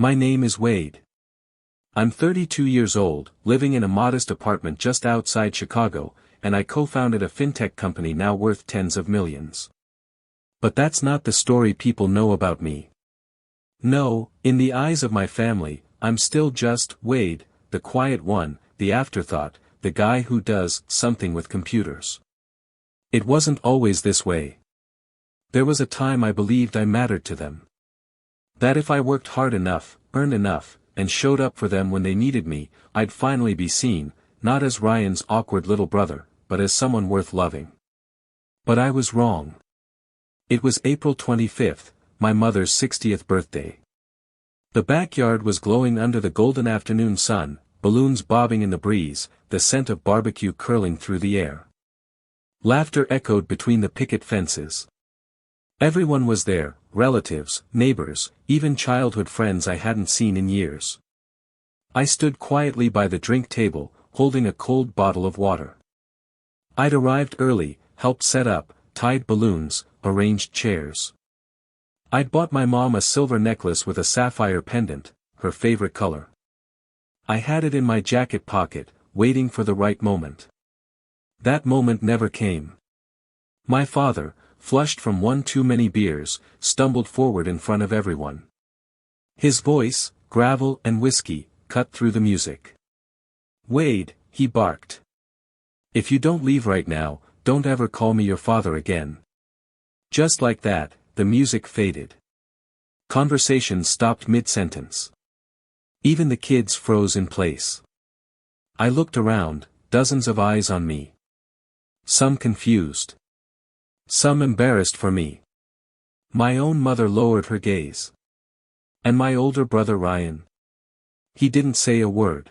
My name is Wade. I'm 32 years old, living in a modest apartment just outside Chicago, and I co-founded a fintech company now worth tens of millions. But that's not the story people know about me. No, in the eyes of my family, I'm still just Wade, the quiet one, the afterthought, the guy who does something with computers. It wasn't always this way. There was a time I believed I mattered to them. That if I worked hard enough, earned enough, and showed up for them when they needed me, I'd finally be seen, not as Ryan's awkward little brother, but as someone worth loving. But I was wrong. It was April 25th, my mother's 60th birthday. The backyard was glowing under the golden afternoon sun, balloons bobbing in the breeze, the scent of barbecue curling through the air. Laughter echoed between the picket fences. Everyone was there, relatives, neighbors, even childhood friends I hadn't seen in years. I stood quietly by the drink table, holding a cold bottle of water. I'd arrived early, helped set up, tied balloons, arranged chairs. I'd bought my mom a silver necklace with a sapphire pendant, her favorite color. I had it in my jacket pocket, waiting for the right moment. That moment never came. My father, flushed from one too many beers, stumbled forward in front of everyone. His voice, gravel and whiskey, cut through the music. "Wade," he barked. "If you don't leave right now, don't ever call me your father again." Just like that, the music faded. Conversation stopped mid-sentence. Even the kids froze in place. I looked around, dozens of eyes on me. Some confused. Some embarrassed for me. My own mother lowered her gaze. And my older brother Ryan. He didn't say a word.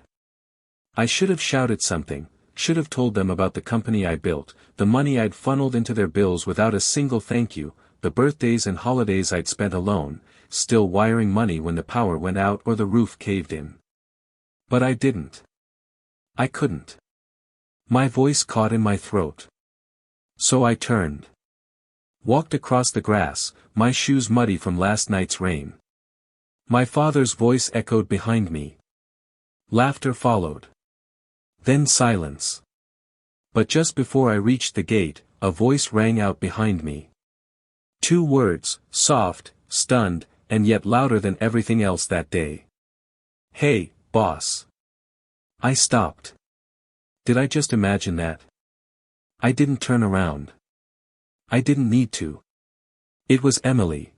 I should have shouted something, should have told them about the company I built, the money I'd funneled into their bills without a single thank you, the birthdays and holidays I'd spent alone, still wiring money when the power went out or the roof caved in. But I didn't. I couldn't. My voice caught in my throat. So I turned. Walked across the grass, my shoes muddy from last night's rain. My father's voice echoed behind me. Laughter followed. Then silence. But just before I reached the gate, a voice rang out behind me. Two words, soft, stunned, and yet louder than everything else that day. "Hey, boss." I stopped. Did I just imagine that? I didn't turn around. I didn't need to. It was Emily.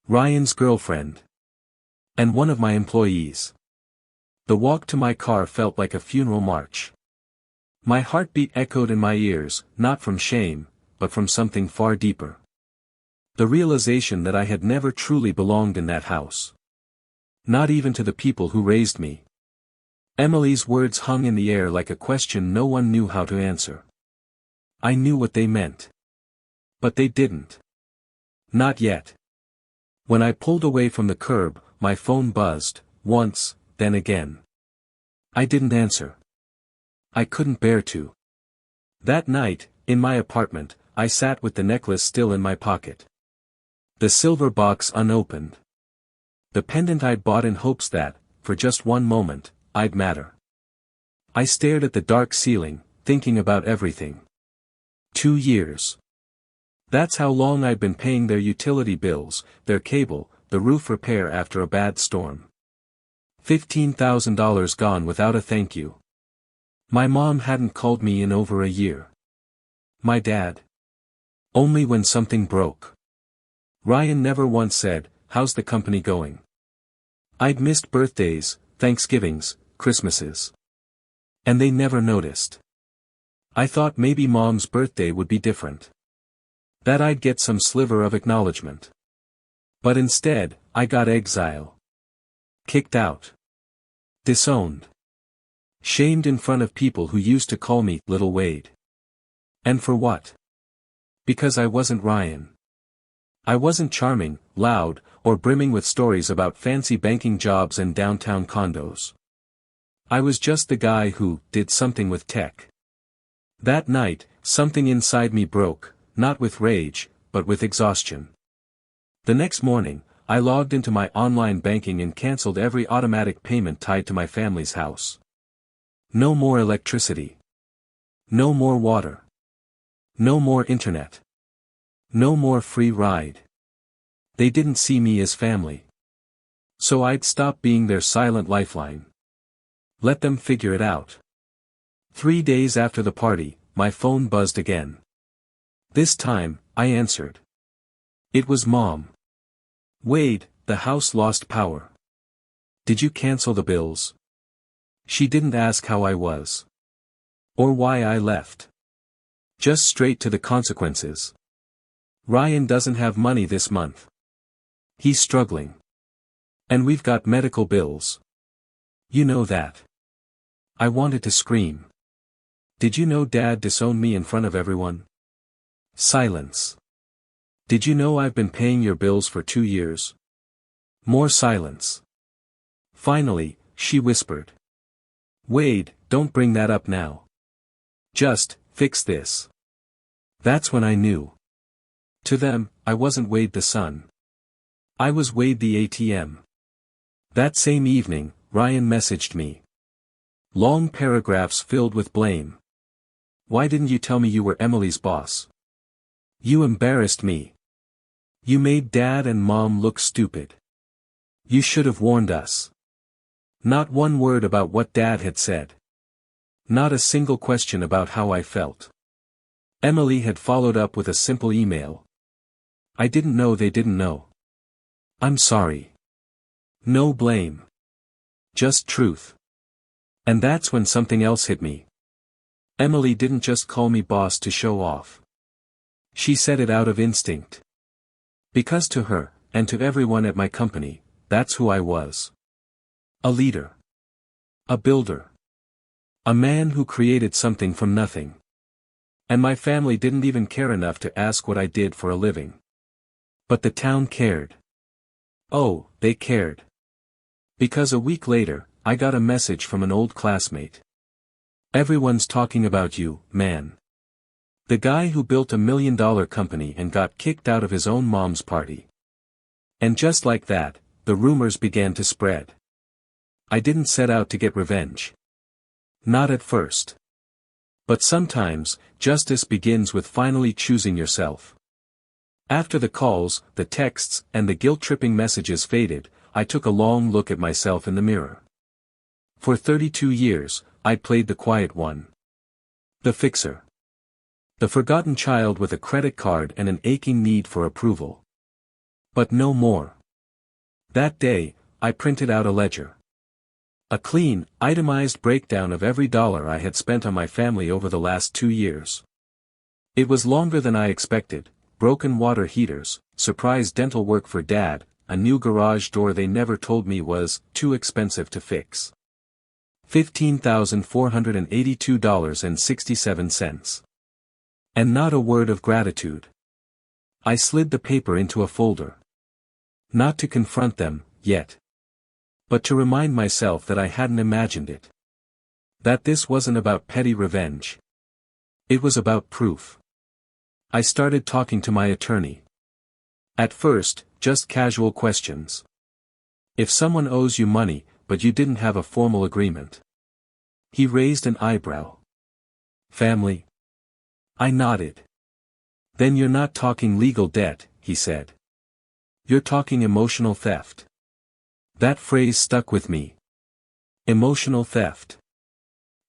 Ryan's girlfriend. And one of my employees. The walk to my car felt like a funeral march. My heartbeat echoed in my ears, not from shame, but from something far deeper. The realization that I had never truly belonged in that house. Not even to the people who raised me. Emily's words hung in the air like a question no one knew how to answer. I knew what they meant. But they didn't. Not yet. When I pulled away from the curb, my phone buzzed, once, then again. I didn't answer. I couldn't bear to. That night, in my apartment, I sat with the necklace still in my pocket. The silver box unopened. The pendant I'd bought in hopes that, for just one moment, I'd matter. I stared at the dark ceiling, thinking about everything. 2 years. That's how long I'd been paying their utility bills, their cable, the roof repair after a bad storm. $15,000 gone without a thank you. My mom hadn't called me in over a year. My dad. Only when something broke. Ryan never once said, "How's the company going?" I'd missed birthdays, Thanksgivings, Christmases. And they never noticed. I thought maybe Mom's birthday would be different. That I'd get some sliver of acknowledgement. But instead, I got exile. Kicked out. Disowned. Shamed in front of people who used to call me Little Wade. And for what? Because I wasn't Ryan. I wasn't charming, loud, or brimming with stories about fancy banking jobs and downtown condos. I was just the guy who did something with tech. That night, something inside me broke, not with rage, but with exhaustion. The next morning, I logged into my online banking and cancelled every automatic payment tied to my family's house. No more electricity. No more water. No more internet. No more free ride. They didn't see me as family. So I'd stop being their silent lifeline. Let them figure it out. 3 days after the party, my phone buzzed again. This time, I answered. It was Mom. Wade, the house lost power. Did you cancel the bills? She didn't ask how I was. Or why I left. Just straight to the consequences. Ryan doesn't have money this month. He's struggling. And we've got medical bills. You know that. I wanted to scream. Did you know Dad disowned me in front of everyone? Silence. Did you know I've been paying your bills for 2 years? More silence. Finally, she whispered. Wade, don't bring that up now. Just, fix this. That's when I knew. To them, I wasn't Wade the son. I was Wade the ATM. That same evening, Ryan messaged me. Long paragraphs filled with blame. Why didn't you tell me you were Emily's boss? You embarrassed me. You made Dad and Mom look stupid. You should have warned us. Not one word about what Dad had said. Not a single question about how I felt. Emily had followed up with a simple email. I didn't know they didn't know. I'm sorry. No blame. Just truth. And that's when something else hit me. Emily didn't just call me boss to show off. She said it out of instinct. Because to her, and to everyone at my company, that's who I was. A leader. A builder. A man who created something from nothing. And my family didn't even care enough to ask what I did for a living. But the town cared. Oh, they cared. Because a week later, I got a message from an old classmate. Everyone's talking about you, man. The guy who built $1 million company and got kicked out of his own mom's party. And just like that, the rumors began to spread. I didn't set out to get revenge. Not at first. But sometimes, justice begins with finally choosing yourself. After the calls, the texts, and the guilt-tripping messages faded, I took a long look at myself in the mirror. For 32 years, I played the quiet one. The fixer. The forgotten child with a credit card and an aching need for approval. But no more. That day, I printed out a ledger. A clean, itemized breakdown of every dollar I had spent on my family over the last 2 years. It was longer than I expected. Broken water heaters, surprise dental work for Dad, a new garage door they never told me was too expensive to fix. $15,482.67. And not a word of gratitude. I slid the paper into a folder. Not to confront them, yet. But to remind myself that I hadn't imagined it. That this wasn't about petty revenge. It was about proof. I started talking to my attorney. At first, just casual questions. If someone owes you money, but you didn't have a formal agreement. He raised an eyebrow. Family? I nodded. Then you're not talking legal debt, he said. You're talking emotional theft. That phrase stuck with me. Emotional theft.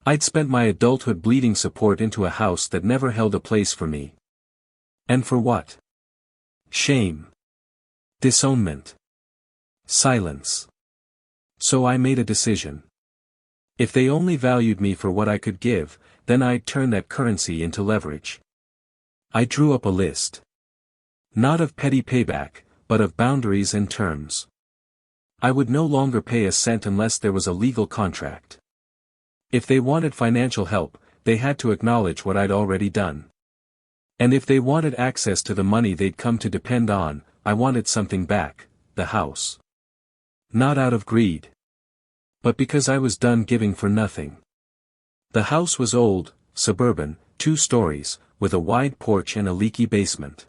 I'd spent my adulthood bleeding support into a house that never held a place for me. And for what? Shame. Disownment. Silence. So I made a decision. If they only valued me for what I could give, then I'd turn that currency into leverage. I drew up a list. Not of petty payback, but of boundaries and terms. I would no longer pay a cent unless there was a legal contract. If they wanted financial help, they had to acknowledge what I'd already done. And if they wanted access to the money they'd come to depend on, I wanted something back, the house. Not out of greed. But because I was done giving for nothing. The house was old, suburban, 2 stories, with a wide porch and a leaky basement.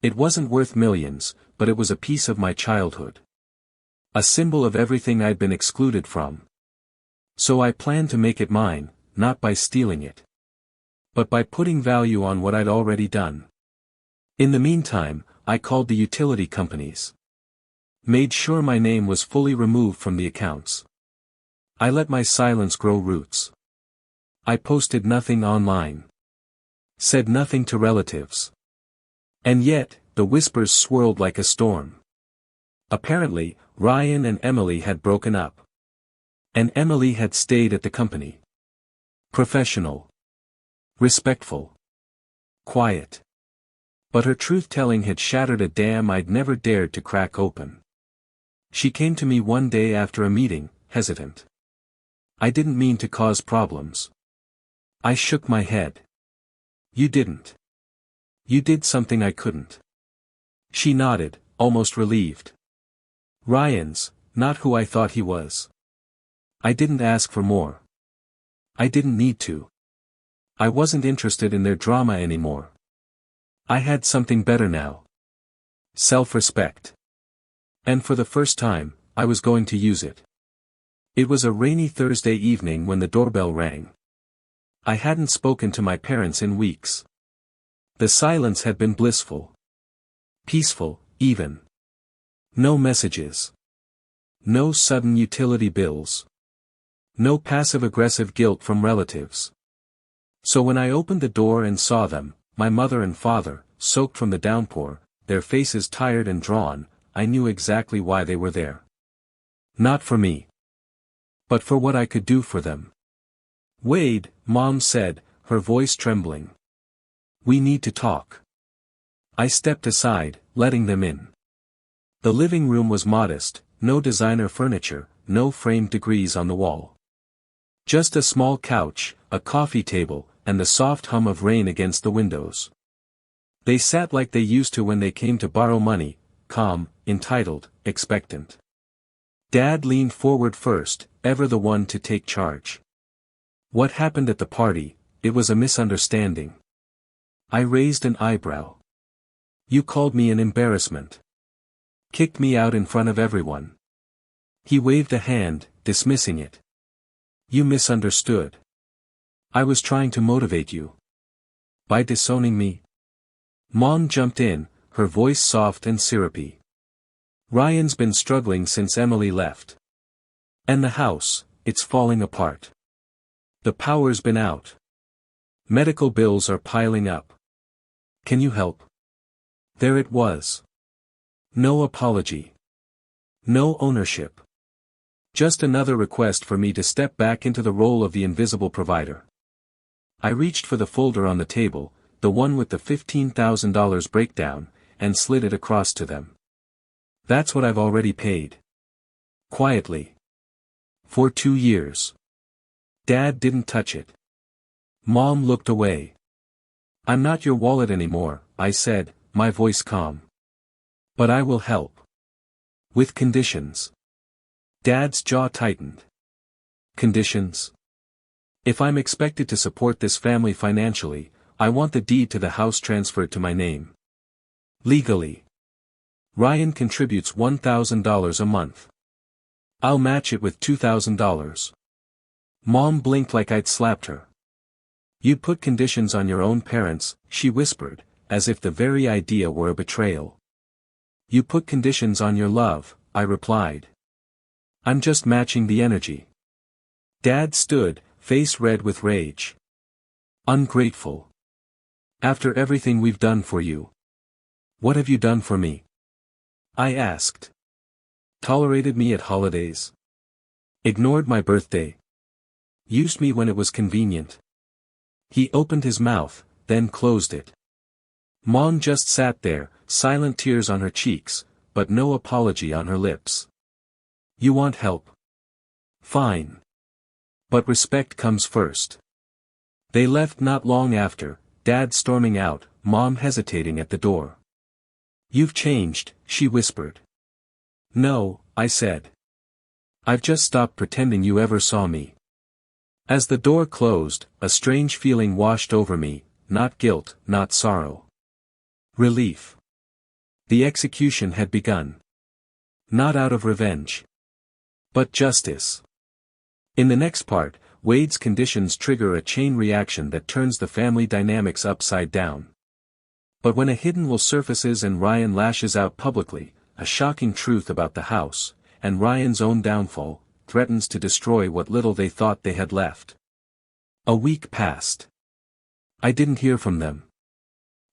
It wasn't worth millions, but it was a piece of my childhood. A symbol of everything I'd been excluded from. So I planned to make it mine, not by stealing it, but by putting value on what I'd already done. In the meantime, I called the utility companies. Made sure my name was fully removed from the accounts. I let my silence grow roots. I posted nothing online. Said nothing to relatives. And yet, the whispers swirled like a storm. Apparently, Ryan and Emily had broken up. And Emily had stayed at the company. Professional. Respectful. Quiet. But her truth-telling had shattered a dam I'd never dared to crack open. She came to me one day after a meeting, hesitant. I didn't mean to cause problems. I shook my head. You didn't. You did something I couldn't. She nodded, almost relieved. Ryan's, not who I thought he was. I didn't ask for more. I didn't need to. I wasn't interested in their drama anymore. I had something better now. Self-respect. And for the first time, I was going to use it. It was a rainy Thursday evening when the doorbell rang. I hadn't spoken to my parents in weeks. The silence had been blissful. Peaceful, even. No messages. No sudden utility bills. No passive-aggressive guilt from relatives. So when I opened the door and saw them, my mother and father, soaked from the downpour, their faces tired and drawn, I knew exactly why they were there. Not for me. But for what I could do for them. Wade, Mom said, her voice trembling. We need to talk. I stepped aside, letting them in. The living room was modest, no designer furniture, no framed degrees on the wall. Just a small couch, a coffee table, and the soft hum of rain against the windows. They sat like they used to when they came to borrow money, calm, entitled, expectant. Dad leaned forward first, ever the one to take charge. What happened at the party? It was a misunderstanding. I raised an eyebrow. You called me an embarrassment. Kicked me out in front of everyone. He waved a hand, dismissing it. You misunderstood. I was trying to motivate you. By disowning me? Mom jumped in, her voice soft and syrupy. Ryan's been struggling since Emily left. And the house, it's falling apart. The power's been out. Medical bills are piling up. Can you help? There it was. No apology. No ownership. Just another request for me to step back into the role of the invisible provider. I reached for the folder on the table, the one with the $15,000 breakdown, and slid it across to them. That's what I've already paid. Quietly. For 2 years. Dad didn't touch it. Mom looked away. I'm not your wallet anymore, I said, my voice calm. But I will help. With conditions. Dad's jaw tightened. Conditions? If I'm expected to support this family financially, I want the deed to the house transferred to my name. Legally. Ryan contributes $1,000 a month. I'll match it with $2,000. Mom blinked like I'd slapped her. You put conditions on your own parents, she whispered, as if the very idea were a betrayal. You put conditions on your love, I replied. I'm just matching the energy. Dad stood, face red with rage. Ungrateful. After everything we've done for you. What have you done for me? I asked. Tolerated me at holidays. Ignored my birthday. Used me when it was convenient. He opened his mouth, then closed it. Mom just sat there, silent tears on her cheeks, but no apology on her lips. You want help? Fine. But respect comes first. They left not long after, Dad storming out, Mom hesitating at the door. You've changed, she whispered. No, I said. I've just stopped pretending you ever saw me. As the door closed, a strange feeling washed over me, not guilt, not sorrow. Relief. The execution had begun. Not out of revenge, but justice. In the next part, Wade's conditions trigger a chain reaction that turns the family dynamics upside down. But when a hidden will surfaces and Ryan lashes out publicly, a shocking truth about the house, and Ryan's own downfall, threatens to destroy what little they thought they had left. A week passed. I didn't hear from them.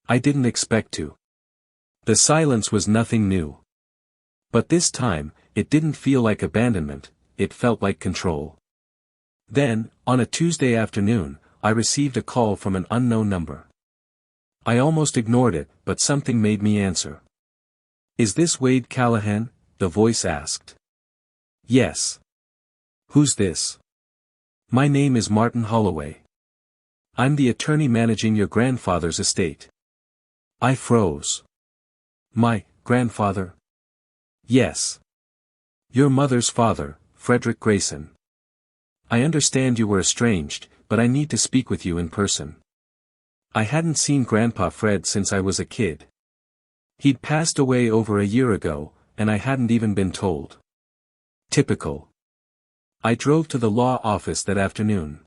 I didn't expect to. The silence was nothing new. But this time, it didn't feel like abandonment, it felt like control. Then, on a Tuesday afternoon, I received a call from an unknown number. I almost ignored it, but something made me answer. "Is this Wade Callahan?" the voice asked. "Yes." "Who's this?" "My name is Martin Holloway. I'm the attorney managing your grandfather's estate." I froze. "My grandfather?" "Yes. Your mother's father, Frederick Grayson. I understand you were estranged, but I need to speak with you in person." I hadn't seen Grandpa Fred since I was a kid. He'd passed away over a year ago, and I hadn't even been told. Typical. I drove to the law office that afternoon.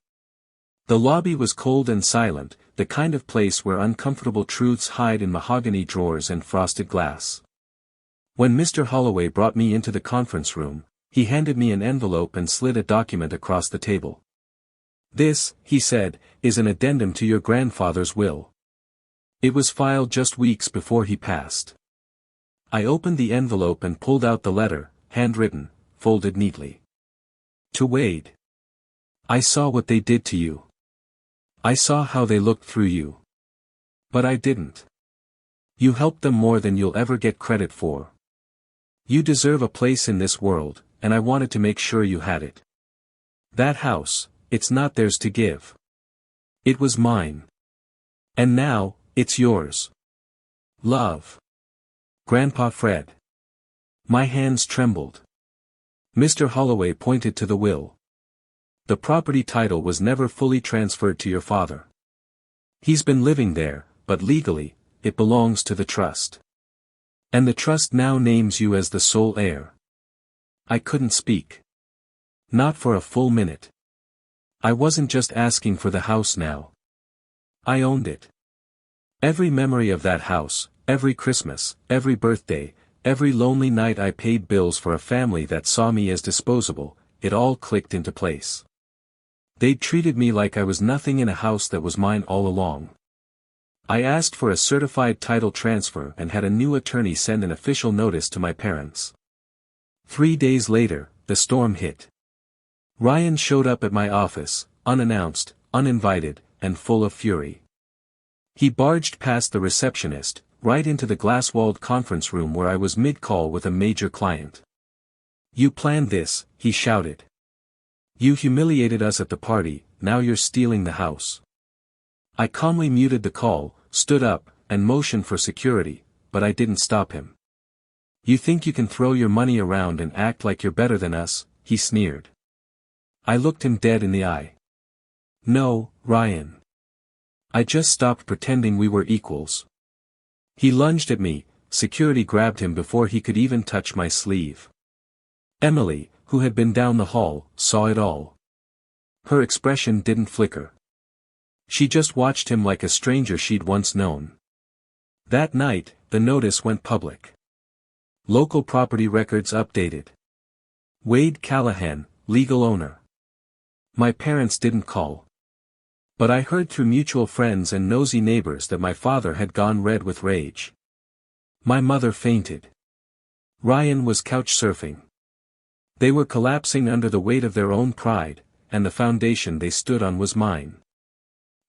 The lobby was cold and silent, the kind of place where uncomfortable truths hide in mahogany drawers and frosted glass. When Mr. Holloway brought me into the conference room, he handed me an envelope and slid a document across the table. "This," he said, "is an addendum to your grandfather's will. It was filed just weeks before he passed." I opened the envelope and pulled out the letter, handwritten, folded neatly. "To Wade. I saw what they did to you. I saw how they looked through you. But I didn't. You helped them more than you'll ever get credit for. You deserve a place in this world, and I wanted to make sure you had it. That house, it's not theirs to give. It was mine. And now, it's yours. Love. Grandpa Fred." My hands trembled. Mr. Holloway pointed to the will. "The property title was never fully transferred to your father. He's been living there, but legally, it belongs to the trust. And the trust now names you as the sole heir." I couldn't speak. Not for a full minute. I wasn't just asking for the house now. I owned it. Every memory of that house, every Christmas, every birthday, every lonely night I paid bills for a family that saw me as disposable, it all clicked into place. They'd treated me like I was nothing in a house that was mine all along. I asked for a certified title transfer and had a new attorney send an official notice to my parents. 3 days later, the storm hit. Ryan showed up at my office, unannounced, uninvited, and full of fury. He barged past the receptionist, right into the glass-walled conference room where I was mid-call with a major client. "You planned this," he shouted. "You humiliated us at the party, now you're stealing the house." I calmly muted the call, stood up, and motioned for security, but I didn't stop him. "You think you can throw your money around and act like you're better than us?" he sneered. I looked him dead in the eye. "No, Ryan. I just stopped pretending we were equals." He lunged at me, security grabbed him before he could even touch my sleeve. Emily, who had been down the hall, saw it all. Her expression didn't flicker. She just watched him like a stranger she'd once known. That night, the notice went public. Local property records updated. Wade Callahan, legal owner. My parents didn't call. But I heard through mutual friends and nosy neighbors that my father had gone red with rage. My mother fainted. Ryan was couch surfing. They were collapsing under the weight of their own pride, and the foundation they stood on was mine.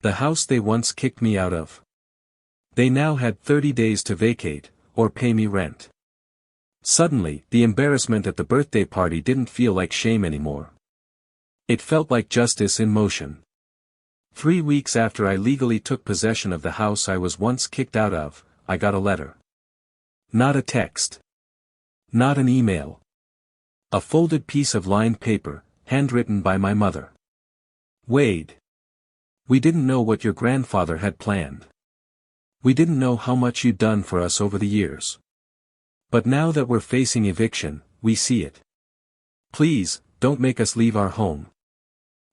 The house they once kicked me out of. They now had 30 days to vacate, or pay me rent. Suddenly, the embarrassment at the birthday party didn't feel like shame anymore. It felt like justice in motion. 3 weeks after I legally took possession of the house I was once kicked out of, I got a letter. Not a text. Not an email. A folded piece of lined paper, handwritten by my mother. "Wade. We didn't know what your grandfather had planned. We didn't know how much you'd done for us over the years. But now that we're facing eviction, we see it. Please, don't make us leave our home.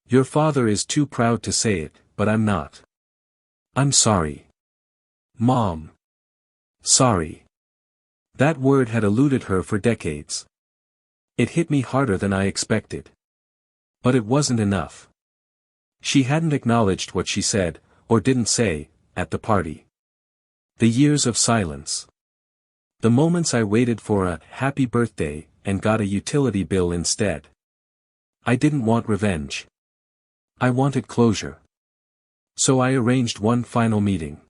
Your father is too proud to say it, but I'm not. I'm sorry. Mom. Sorry. That word had eluded her for decades. It hit me harder than I expected. But it wasn't enough. She hadn't acknowledged what she said, or didn't say, at the party. The years of silence. The moments I waited for a happy birthday, and got a utility bill instead. I didn't want revenge. I wanted closure. So I arranged one final meeting.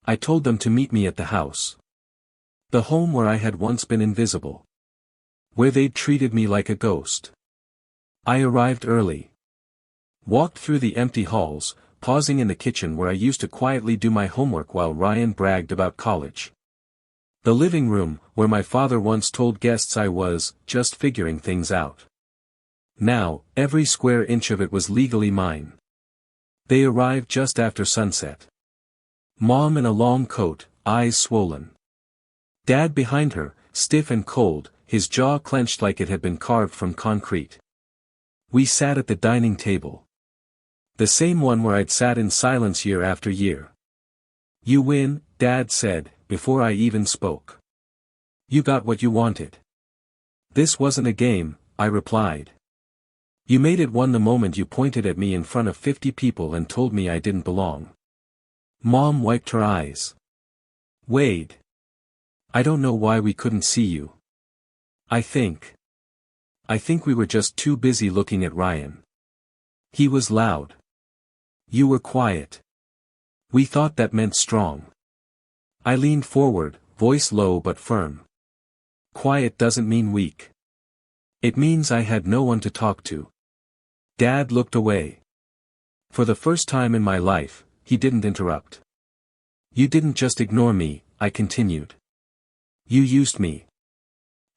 I told them to meet me at the house. The home where I had once been invisible. Where they'd treated me like a ghost. I arrived early. Walked through the empty halls, pausing in the kitchen where I used to quietly do my homework while Ryan bragged about college. The living room, where my father once told guests I was just figuring things out. Now, every square inch of it was legally mine. They arrived just after sunset. Mom in a long coat, eyes swollen. Dad behind her, stiff and cold, his jaw clenched like it had been carved from concrete. We sat at the dining table. The same one where I'd sat in silence year after year. You win, Dad said, before I even spoke. You got what you wanted. This wasn't a game, I replied. You made it one the moment you pointed at me in front of 50 people and told me I didn't belong. Mom wiped her eyes. Wade. I don't know why we couldn't see you. I think we were just too busy looking at Ryan. He was loud. You were quiet. We thought that meant strong. I leaned forward, voice low but firm. Quiet doesn't mean weak. It means I had no one to talk to. Dad looked away. For the first time in my life, he didn't interrupt. You didn't just ignore me, I continued. You used me.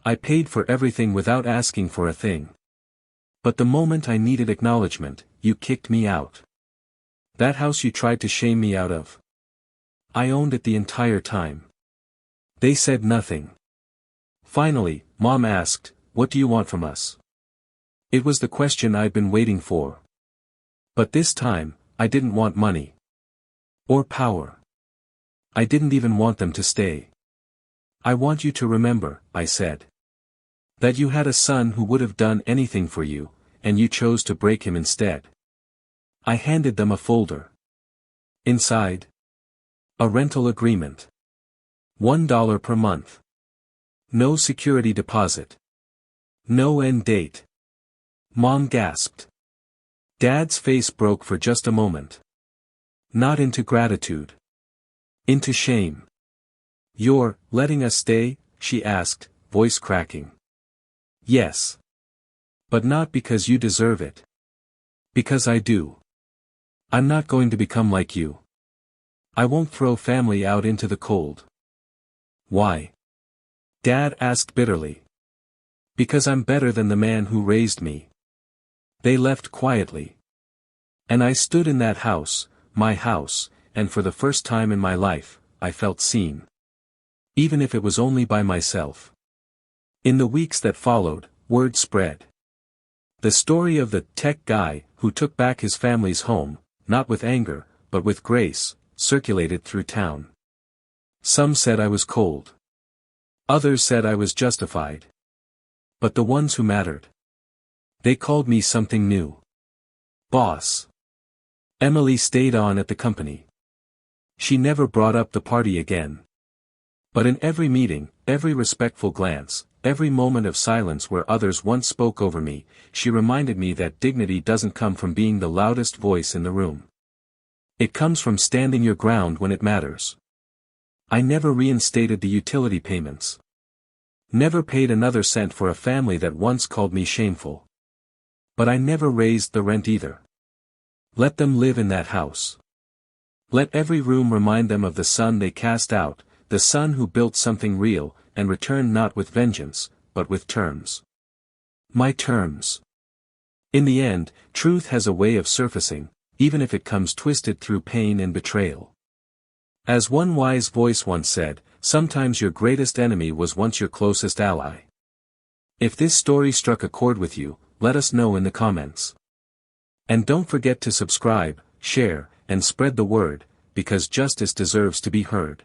I paid for everything without asking for a thing. But the moment I needed acknowledgement, you kicked me out. That house you tried to shame me out of. I owned it the entire time. They said nothing. Finally, Mom asked, what do you want from us? It was the question I'd been waiting for. But this time, I didn't want money. Or power. I didn't even want them to stay. I want you to remember, I said. That you had a son who would have done anything for you, and you chose to break him instead. I handed them a folder. Inside, a rental agreement. $1 per month. No security deposit. No end date. Mom gasped. Dad's face broke for just a moment. Not into gratitude. Into shame. You're letting us stay? She asked, voice cracking. Yes. But not because you deserve it. Because I do. I'm not going to become like you. I won't throw family out into the cold. Why? Dad asked bitterly. Because I'm better than the man who raised me. They left quietly. And I stood in that house, my house, and for the first time in my life, I felt seen. Even if it was only by myself. In the weeks that followed, word spread. The story of the tech guy who took back his family's home, not with anger, but with grace, circulated through town. Some said I was cold. Others said I was justified. But the ones who mattered. They called me something new. Boss. Emily stayed on at the company. She never brought up the party again. But in every meeting, every respectful glance, every moment of silence where others once spoke over me, she reminded me that dignity doesn't come from being the loudest voice in the room. It comes from standing your ground when it matters. I never reinstated the utility payments. Never paid another cent for a family that once called me shameful. But I never raised the rent either. Let them live in that house. Let every room remind them of the son they cast out, the son who built something real, and returned not with vengeance, but with terms. My terms. In the end, truth has a way of surfacing, even if it comes twisted through pain and betrayal. As one wise voice once said, sometimes your greatest enemy was once your closest ally. If this story struck a chord with you, let us know in the comments. And don't forget to subscribe, share, and spread the word, because justice deserves to be heard.